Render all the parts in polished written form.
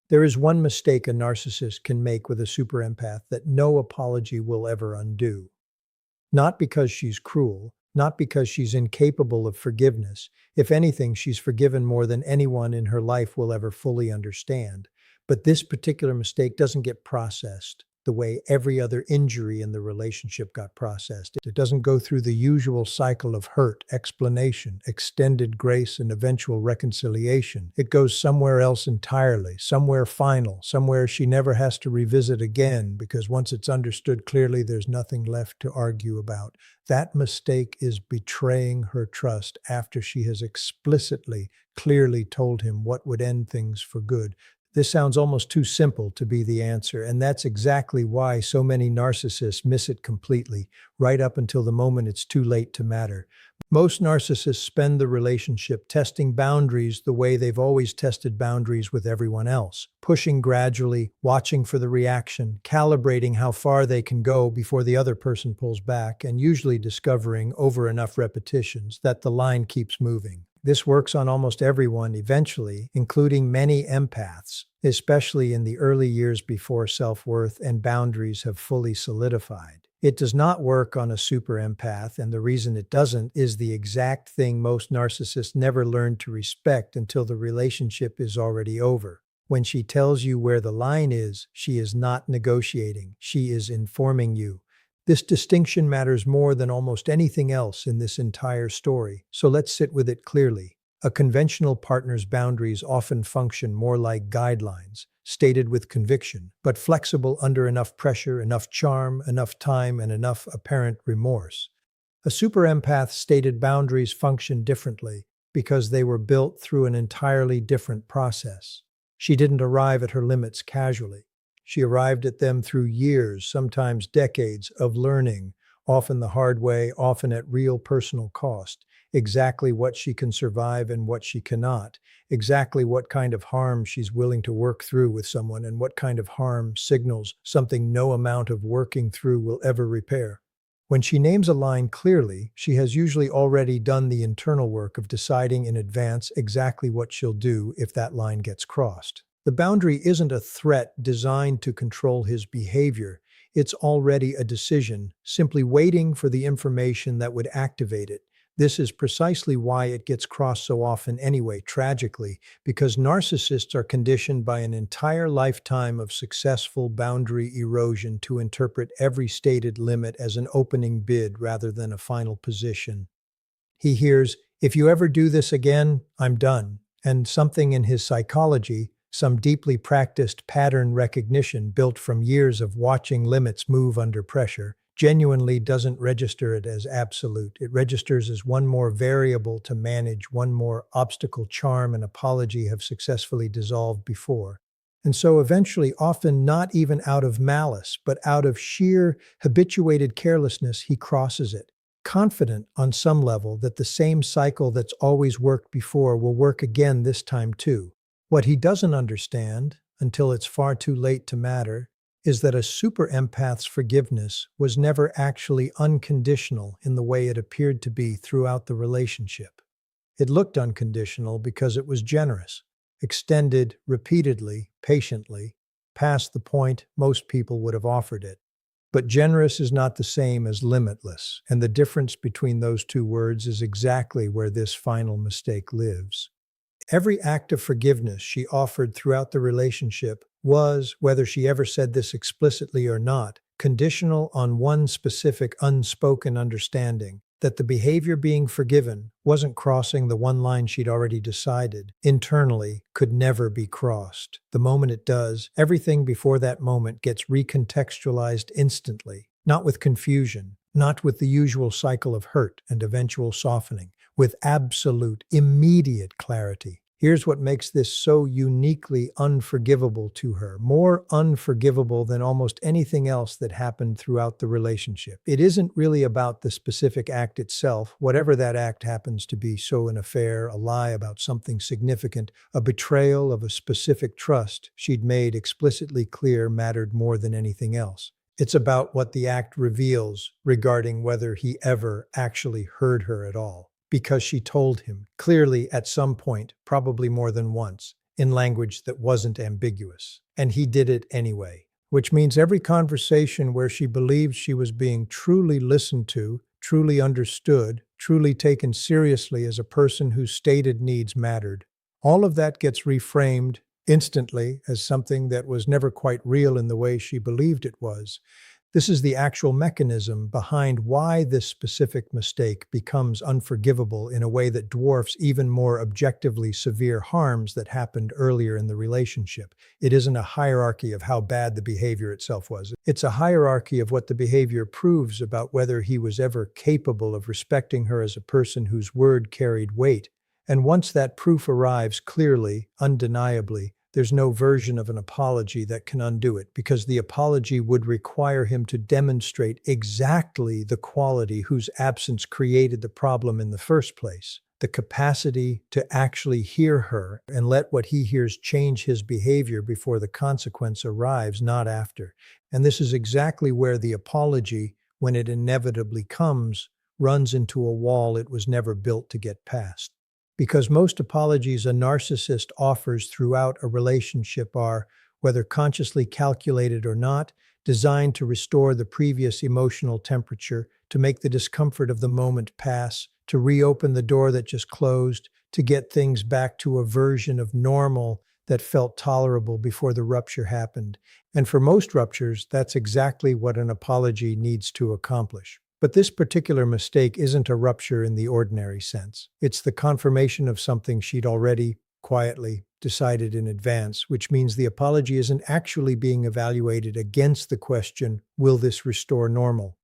There is one mistake a narcissist can make with a super empath that no apology will ever undo. Not because she's cruel, not because she's incapable of forgiveness. If anything, she's forgiven more than anyone in her life will ever fully understand. But this particular mistake doesn't get processed the way every other injury in the relationship got processed. It doesn't go through the usual cycle of hurt, explanation, extended grace, and eventual reconciliation. It goes somewhere else entirely, somewhere final, somewhere she never has to revisit again, because once it's understood clearly, there's nothing left to argue about. That mistake is betraying her trust after she has explicitly, clearly told him what would end things for good. This sounds almost too simple to be the answer, and that's exactly why so many narcissists miss it completely, right up until the moment it's too late to matter. Most narcissists spend the relationship testing boundaries the way they've always tested boundaries with everyone else, pushing gradually, watching for the reaction, calibrating how far they can go before the other person pulls back, and usually discovering over enough repetitions that the line keeps moving. This works on almost everyone eventually, including many empaths, especially in the early years before self-worth and boundaries have fully solidified. It does not work on a super empath, and the reason it doesn't is the exact thing most narcissists never learn to respect until the relationship is already over. When she tells you where the line is, she is not negotiating, she is informing you. This distinction matters more than almost anything else in this entire story, so let's sit with it clearly. A conventional partner's boundaries often function more like guidelines, stated with conviction, but flexible under enough pressure, enough charm, enough time, and enough apparent remorse. A super empath's stated boundaries function differently because they were built through an entirely different process. She didn't arrive at her limits casually. She arrived at them through years, sometimes decades, of learning, often the hard way, often at real personal cost, exactly what she can survive and what she cannot, exactly what kind of harm she's willing to work through with someone, and what kind of harm signals something no amount of working through will ever repair. When she names a line clearly, she has usually already done the internal work of deciding in advance exactly what she'll do if that line gets crossed. The boundary isn't a threat designed to control his behavior. It's already a decision, simply waiting for the information that would activate it. This is precisely why it gets crossed so often anyway, tragically, because narcissists are conditioned by an entire lifetime of successful boundary erosion to interpret every stated limit as an opening bid rather than a final position. He hears, "If you ever do this again, I'm done," and something in his psychology, some deeply practiced pattern recognition built from years of watching limits move under pressure, genuinely doesn't register it as absolute. It registers as one more variable to manage, one more obstacle charm and apology have successfully dissolved before. And so eventually, often not even out of malice, but out of sheer habituated carelessness, he crosses it, confident on some level that the same cycle that's always worked before will work again this time too. What he doesn't understand, until it's far too late to matter, is that a super empath's forgiveness was never actually unconditional in the way it appeared to be throughout the relationship. It looked unconditional because it was generous, extended repeatedly, patiently, past the point most people would have offered it. But generous is not the same as limitless, and the difference between those two words is exactly where this final mistake lives. Every act of forgiveness she offered throughout the relationship was, whether she ever said this explicitly or not, conditional on one specific unspoken understanding that the behavior being forgiven wasn't crossing the one line she'd already decided internally could never be crossed. The moment it does, everything before that moment gets recontextualized instantly, not with confusion, not with the usual cycle of hurt and eventual softening, with absolute, immediate clarity. Here's what makes this so uniquely unforgivable to her, more unforgivable than almost anything else that happened throughout the relationship. It isn't really about the specific act itself, whatever that act happens to be, so an affair, a lie about something significant, a betrayal of a specific trust she'd made explicitly clear mattered more than anything else. It's about what the act reveals regarding whether he ever actually heard her at all. Because she told him, clearly at some point, probably more than once, in language that wasn't ambiguous. And he did it anyway, which means every conversation where she believed she was being truly listened to, truly understood, truly taken seriously as a person whose stated needs mattered, all of that gets reframed instantly as something that was never quite real in the way she believed it was. This is the actual mechanism behind why this specific mistake becomes unforgivable in a way that dwarfs even more objectively severe harms that happened earlier in the relationship. It isn't a hierarchy of how bad the behavior itself was. It's a hierarchy of what the behavior proves about whether he was ever capable of respecting her as a person whose word carried weight. And once that proof arrives clearly, undeniably, there's no version of an apology that can undo it, because the apology would require him to demonstrate exactly the quality whose absence created the problem in the first place. The capacity to actually hear her and let what he hears change his behavior before the consequence arrives, not after. And this is exactly where the apology, when it inevitably comes, runs into a wall it was never built to get past. Because most apologies a narcissist offers throughout a relationship are, whether consciously calculated or not, designed to restore the previous emotional temperature, to make the discomfort of the moment pass, to reopen the door that just closed, to get things back to a version of normal that felt tolerable before the rupture happened. And for most ruptures, that's exactly what an apology needs to accomplish. But this particular mistake isn't a rupture in the ordinary sense. It's the confirmation of something she'd already, quietly, decided in advance, which means the apology isn't actually being evaluated against the question, will this restore normal?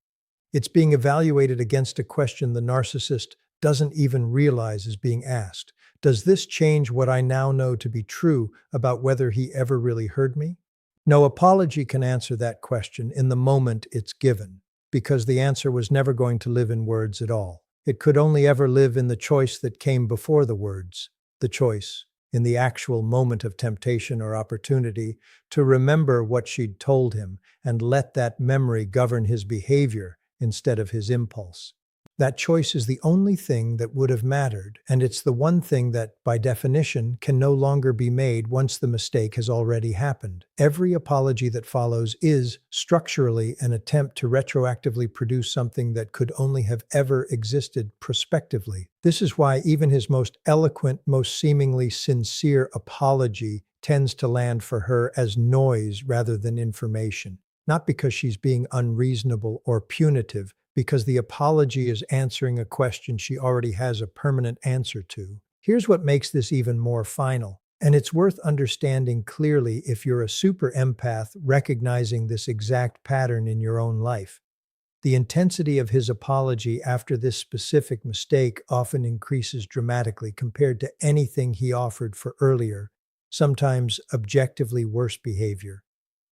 It's being evaluated against a question the narcissist doesn't even realize is being asked. Does this change what I now know to be true about whether he ever really heard me? No apology can answer that question in the moment it's given, because the answer was never going to live in words at all. It could only ever live in the choice that came before the words, the choice, in the actual moment of temptation or opportunity, to remember what she'd told him and let that memory govern his behavior instead of his impulse. That choice is the only thing that would have mattered, and it's the one thing that, by definition, can no longer be made once the mistake has already happened. Every apology that follows is, structurally, an attempt to retroactively produce something that could only have ever existed prospectively. This is why even his most eloquent, most seemingly sincere apology tends to land for her as noise rather than information. Not because she's being unreasonable or punitive, because the apology is answering a question she already has a permanent answer to. Here's what makes this even more final, and it's worth understanding clearly if you're a super empath recognizing this exact pattern in your own life. The intensity of his apology after this specific mistake often increases dramatically compared to anything he offered for earlier, sometimes objectively worse behavior.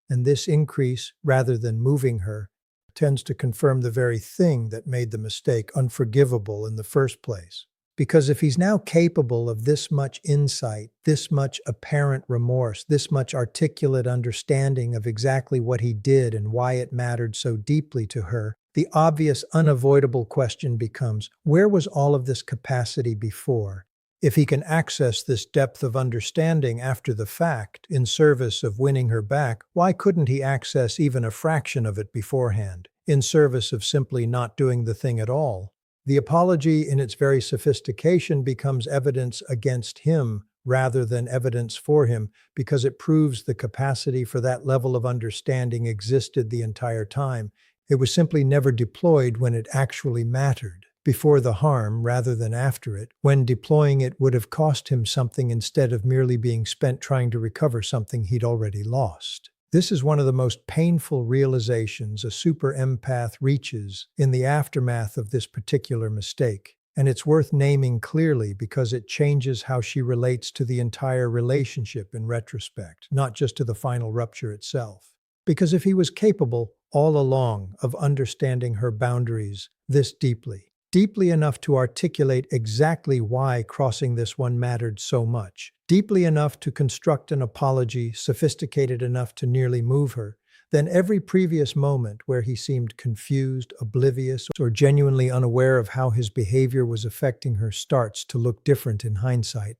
And this increase, rather than moving her, tends to confirm the very thing that made the mistake unforgivable in the first place. Because if he's now capable of this much insight, this much apparent remorse, this much articulate understanding of exactly what he did and why it mattered so deeply to her, the obvious, unavoidable question becomes, where was all of this capacity before? If he can access this depth of understanding after the fact, in service of winning her back, why couldn't he access even a fraction of it beforehand, in service of simply not doing the thing at all? The apology, in its very sophistication, becomes evidence against him rather than evidence for him, because it proves the capacity for that level of understanding existed the entire time. It was simply never deployed when it actually mattered. Before the harm rather than after it, when deploying it would have cost him something instead of merely being spent trying to recover something he'd already lost. This is one of the most painful realizations a super empath reaches in the aftermath of this particular mistake. And it's worth naming clearly because it changes how she relates to the entire relationship in retrospect, not just to the final rupture itself. Because if he was capable, all along, of understanding her boundaries this deeply enough to articulate exactly why crossing this one mattered so much, deeply enough to construct an apology sophisticated enough to nearly move her, then every previous moment where he seemed confused, oblivious, or genuinely unaware of how his behavior was affecting her starts to look different in hindsight.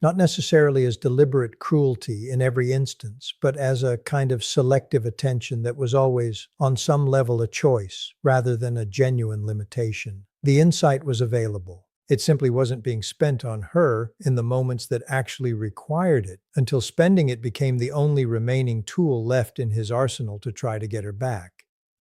not necessarily as deliberate cruelty in every instance, but as a kind of selective attention that was always, on some level, a choice rather than a genuine limitation. The insight was available. It simply wasn't being spent on her in the moments that actually required it, until spending it became the only remaining tool left in his arsenal to try to get her back.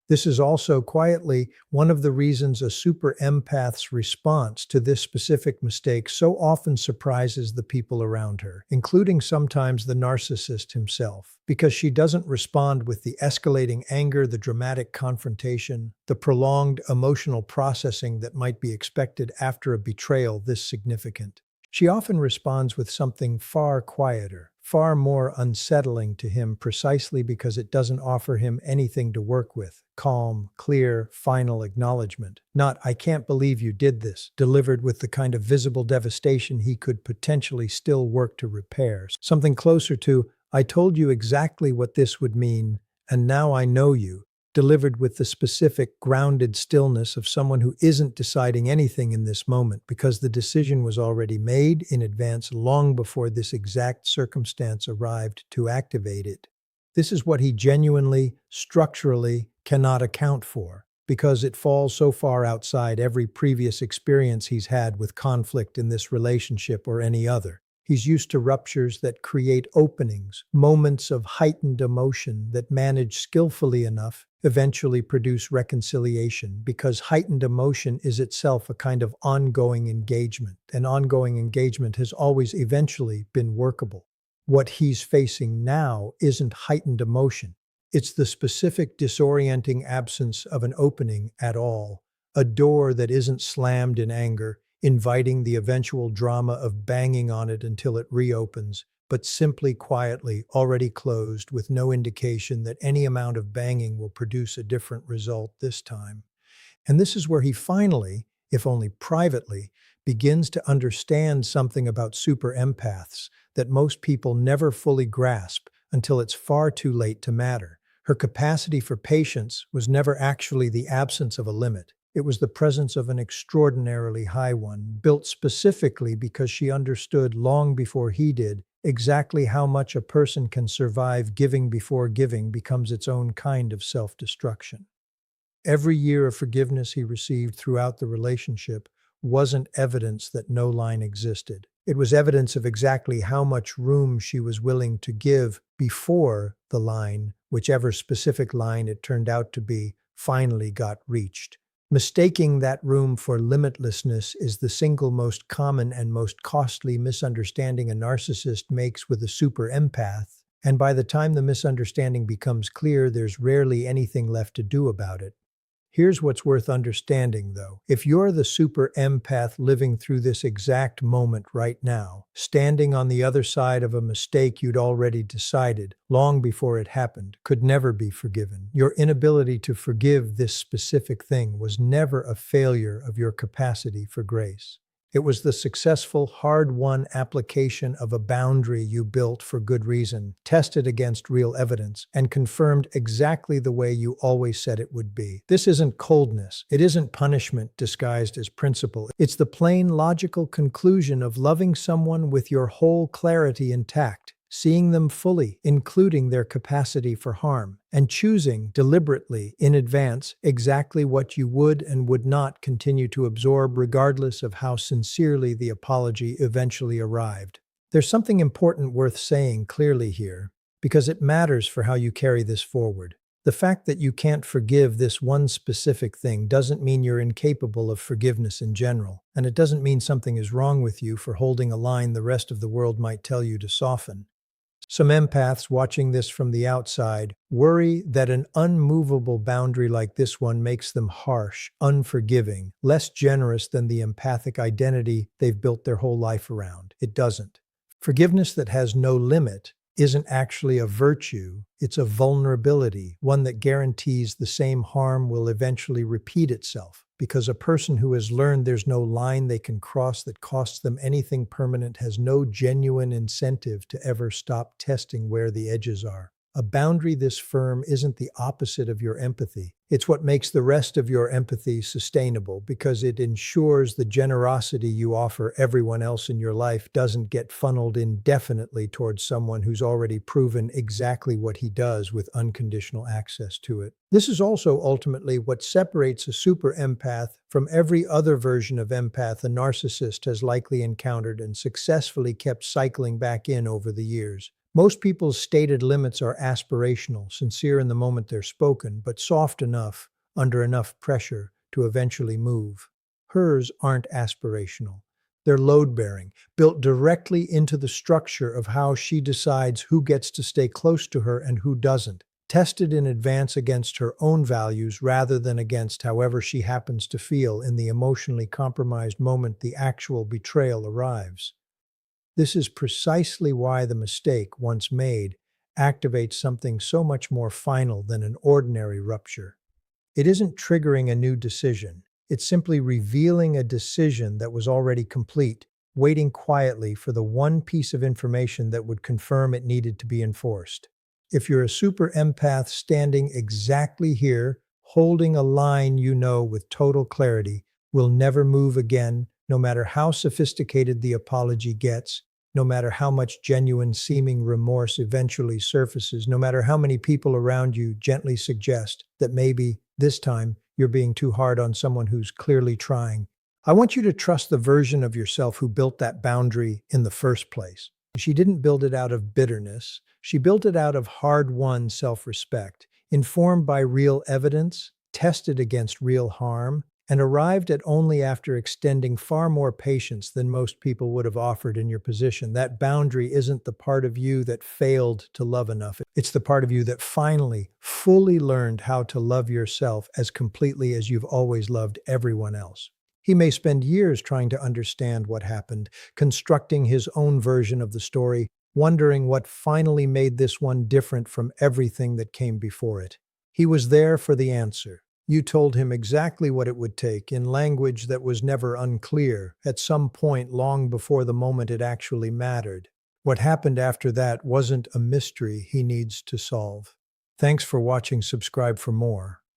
This is also quietly one of the reasons a super empath's response to this specific mistake so often surprises the people around her, including sometimes the narcissist himself, because she doesn't respond with the escalating anger, the dramatic confrontation, the prolonged emotional processing that might be expected after a betrayal this significant. She often responds with something far quieter, far more unsettling to him precisely because it doesn't offer him anything to work with. Calm, clear, final acknowledgement. Not, "I can't believe you did this," delivered with the kind of visible devastation he could potentially still work to repair. Something closer to, "I told you exactly what this would mean, and now I know you," delivered with the specific, grounded stillness of someone who isn't deciding anything in this moment because the decision was already made in advance long before this exact circumstance arrived to activate it. This is what he genuinely, structurally cannot account for, because it falls so far outside every previous experience he's had with conflict in this relationship or any other. He's used to ruptures that create openings, moments of heightened emotion that manage skillfully enough eventually produce reconciliation, because heightened emotion is itself a kind of ongoing engagement, and ongoing engagement has always eventually been workable. What he's facing now isn't heightened emotion. It's the specific disorienting absence of an opening at all, a door that isn't slammed in anger, inviting the eventual drama of banging on it until it reopens, but simply quietly already closed with no indication that any amount of banging will produce a different result this time. And this is where he finally, if only privately, begins to understand something about super empaths that most people never fully grasp until it's far too late to matter. Her capacity for patience was never actually the absence of a limit. It was the presence of an extraordinarily high one, built specifically because she understood long before he did exactly how much a person can survive giving before giving becomes its own kind of self-destruction. Every year of forgiveness he received throughout the relationship wasn't evidence that no line existed. It was evidence of exactly how much room she was willing to give before the line, whichever specific line it turned out to be, finally got reached. Mistaking that room for limitlessness is the single most common and most costly misunderstanding a narcissist makes with a super empath, and by the time the misunderstanding becomes clear, there's rarely anything left to do about it. Here's what's worth understanding, though. If you're the super empath living through this exact moment right now, standing on the other side of a mistake you'd already decided, long before it happened, could never be forgiven. Your inability to forgive this specific thing was never a failure of your capacity for grace. It was the successful, hard-won application of a boundary you built for good reason, tested against real evidence, and confirmed exactly the way you always said it would be. This isn't coldness. It isn't punishment disguised as principle. It's the plain, logical conclusion of loving someone with your whole clarity intact, seeing them fully, including their capacity for harm, and choosing deliberately in advance exactly what you would and would not continue to absorb regardless of how sincerely the apology eventually arrived. There's something important worth saying clearly here, because it matters for how you carry this forward. The fact that you can't forgive this one specific thing doesn't mean you're incapable of forgiveness in general, and it doesn't mean something is wrong with you for holding a line the rest of the world might tell you to soften. Some empaths watching this from the outside worry that an unmovable boundary like this one makes them harsh, unforgiving, less generous than the empathic identity they've built their whole life around. It doesn't. Forgiveness that has no limit isn't actually a virtue, it's a vulnerability, one that guarantees the same harm will eventually repeat itself. Because a person who has learned there's no line they can cross that costs them anything permanent has no genuine incentive to ever stop testing where the edges are. A boundary this firm isn't the opposite of your empathy. It's what makes the rest of your empathy sustainable because it ensures the generosity you offer everyone else in your life doesn't get funneled indefinitely towards someone who's already proven exactly what he does with unconditional access to it. This is also ultimately what separates a super empath from every other version of empath a narcissist has likely encountered and successfully kept cycling back in over the years. Most people's stated limits are aspirational, sincere in the moment they're spoken, but soft enough, under enough pressure, to eventually move. Hers aren't aspirational. They're load-bearing, built directly into the structure of how she decides who gets to stay close to her and who doesn't, tested in advance against her own values rather than against however she happens to feel in the emotionally compromised moment the actual betrayal arrives. This is precisely why the mistake, once made, activates something so much more final than an ordinary rupture. It isn't triggering a new decision. It's simply revealing a decision that was already complete, waiting quietly for the one piece of information that would confirm it needed to be enforced. If you're a super empath standing exactly here, holding a line you know with total clarity, will never move again, no matter how sophisticated the apology gets, no matter how much genuine seeming remorse eventually surfaces, no matter how many people around you gently suggest that maybe, this time, you're being too hard on someone who's clearly trying. I want you to trust the version of yourself who built that boundary in the first place. She didn't build it out of bitterness. She built it out of hard-won self-respect, informed by real evidence, tested against real harm, and arrived at only after extending far more patience than most people would have offered in your position. That boundary isn't the part of you that failed to love enough. It's the part of you that finally, fully learned how to love yourself as completely as you've always loved everyone else. He may spend years trying to understand what happened, constructing his own version of the story, wondering what finally made this one different from everything that came before it. He was there for the answer. You told him exactly what it would take, in language that was never unclear, at some point long before the moment it actually mattered. What happened after that wasn't a mystery he needs to solve. Thanks for watching. Subscribe for more.